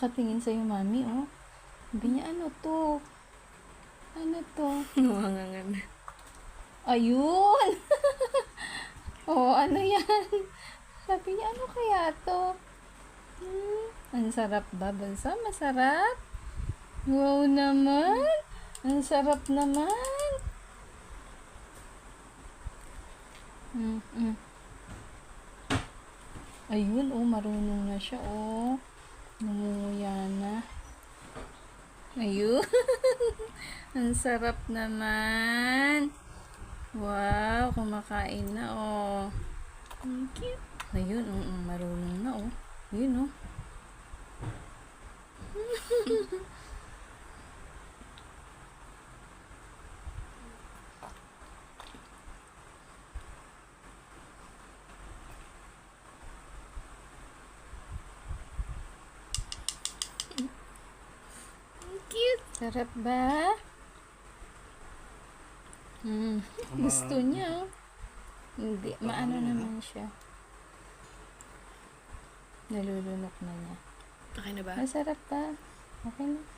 nakatingin sa'yo, mami, oh. Sabi niya, ano to? Ano to? Mahangangan. Ayun! Oh, ano yan? Sabi niya, ano kaya to? Ang sarap ba, Bunso? Masarap? Wow naman! Ang sarap naman! Ayun, oh, marunong na siya, oh. Nangunguya na. Ayun. Ang sarap naman. Wow, kumakain na, oh. Ang cute. Ayun, marunong na, oh. Ayun, oh. Cute. Sarap ba? Gusto niya. Hindi. Maano naman siya. Nalulunok na niya. Okay na ba? Masarap ba? Okay na.